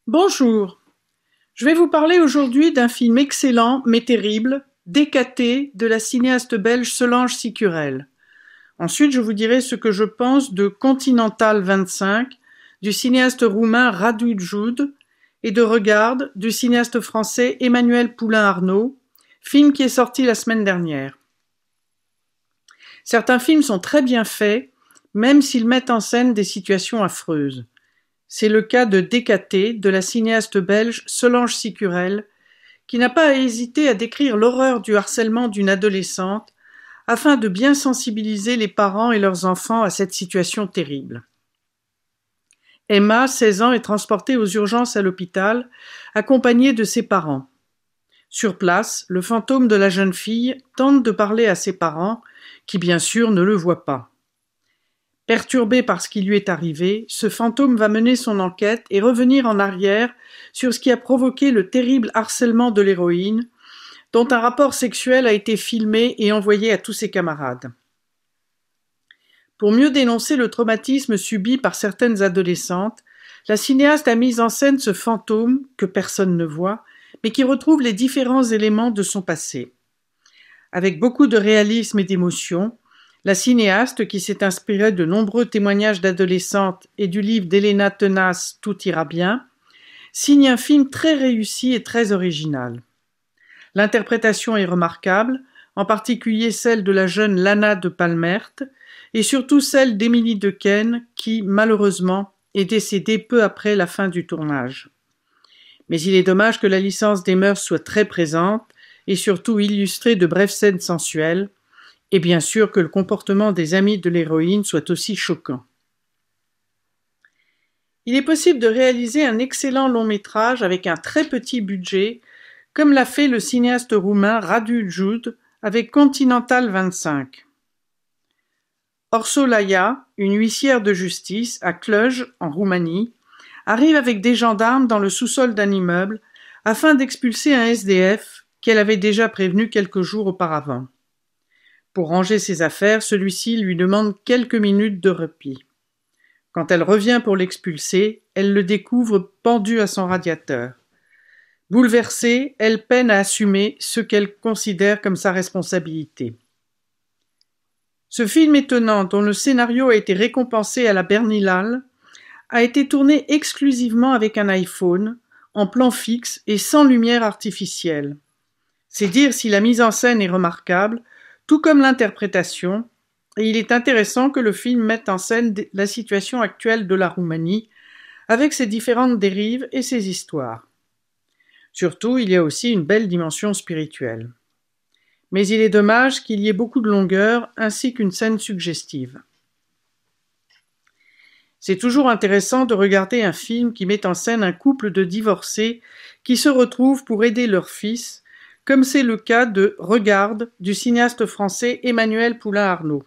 Bonjour, je vais vous parler aujourd'hui d'un film excellent mais terrible, Décaté, de la cinéaste belge Solange Sicurel. Ensuite, je vous dirai ce que je pense de Continental 25, du cinéaste roumain Radu Jude, et de Regarde, du cinéaste français Emmanuel Poulain-Arnaud, film qui est sorti la semaine dernière. Certains films sont très bien faits, même s'ils mettent en scène des situations affreuses. C'est le cas de Décaté, de la cinéaste belge Solange Sicurel, qui n'a pas hésité à décrire l'horreur du harcèlement d'une adolescente afin de bien sensibiliser les parents et leurs enfants à cette situation terrible. Emma, 16 ans, est transportée aux urgences à l'hôpital, accompagnée de ses parents. Sur place, le fantôme de la jeune fille tente de parler à ses parents, qui bien sûr ne le voient pas. Perturbé par ce qui lui est arrivé, ce fantôme va mener son enquête et revenir en arrière sur ce qui a provoqué le terrible harcèlement de l'héroïne, dont un rapport sexuel a été filmé et envoyé à tous ses camarades. Pour mieux dénoncer le traumatisme subi par certaines adolescentes, la cinéaste a mis en scène ce fantôme que personne ne voit, mais qui retrouve les différents éléments de son passé. Avec beaucoup de réalisme et d'émotion, la cinéaste, qui s'est inspirée de nombreux témoignages d'adolescentes et du livre d'Elena Tenace Tout ira bien, signe un film très réussi et très original. L'interprétation est remarquable, en particulier celle de la jeune Lana de Palmert, et surtout celle d'Émilie Dequesne, qui, malheureusement, est décédée peu après la fin du tournage. Mais il est dommage que la licence des mœurs soit très présente, et surtout illustrée de brèves scènes sensuelles, et bien sûr que le comportement des amis de l'héroïne soit aussi choquant. Il est possible de réaliser un excellent long-métrage avec un très petit budget, comme l'a fait le cinéaste roumain Radu Jude avec Continental 25. Orsolaya, une huissière de justice à Cluj, en Roumanie, arrive avec des gendarmes dans le sous-sol d'un immeuble afin d'expulser un SDF qu'elle avait déjà prévenu quelques jours auparavant. Pour ranger ses affaires, celui-ci lui demande quelques minutes de répit. Quand elle revient pour l'expulser, elle le découvre pendu à son radiateur. Bouleversée, elle peine à assumer ce qu'elle considère comme sa responsabilité. Ce film étonnant, dont le scénario a été récompensé à la Berlinale, a été tourné exclusivement avec un iPhone, en plan fixe et sans lumière artificielle. C'est dire si la mise en scène est remarquable, tout comme l'interprétation, et il est intéressant que le film mette en scène la situation actuelle de la Roumanie, avec ses différentes dérives et ses histoires. Surtout, il y a aussi une belle dimension spirituelle. Mais il est dommage qu'il y ait beaucoup de longueur, ainsi qu'une scène suggestive. C'est toujours intéressant de regarder un film qui met en scène un couple de divorcés qui se retrouvent pour aider leur fils, comme c'est le cas de Regarde du cinéaste français Emmanuel Poulain-Arnaud.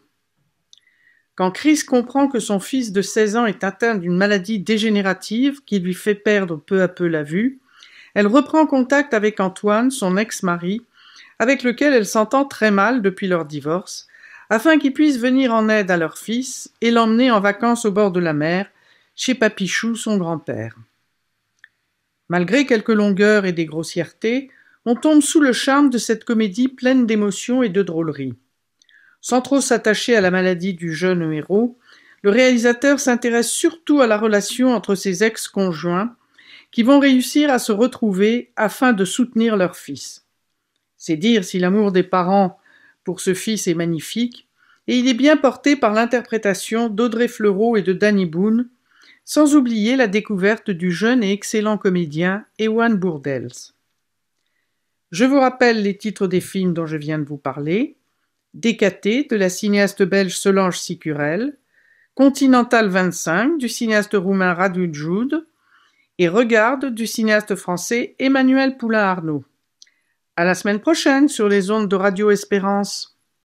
Quand Chris comprend que son fils de 16 ans est atteint d'une maladie dégénérative qui lui fait perdre peu à peu la vue, elle reprend contact avec Antoine, son ex-mari, avec lequel elle s'entend très mal depuis leur divorce, afin qu'il puisse venir en aide à leur fils et l'emmener en vacances au bord de la mer, chez Papichou, son grand-père. Malgré quelques longueurs et des grossièretés, on tombe sous le charme de cette comédie pleine d'émotions et de drôlerie. Sans trop s'attacher à la maladie du jeune héros, le réalisateur s'intéresse surtout à la relation entre ses ex-conjoints qui vont réussir à se retrouver afin de soutenir leur fils. C'est dire si l'amour des parents pour ce fils est magnifique, et il est bien porté par l'interprétation d'Audrey Fleurot et de Danny Boone, sans oublier la découverte du jeune et excellent comédien Ewan Bourdels. Je vous rappelle les titres des films dont je viens de vous parler: Décaté de la cinéaste belge Solange Sicurel, Continental 25 du cinéaste roumain Radu Jude et Regarde du cinéaste français Emmanuel Poulain-Arnaud. À la semaine prochaine sur les ondes de Radio Espérance.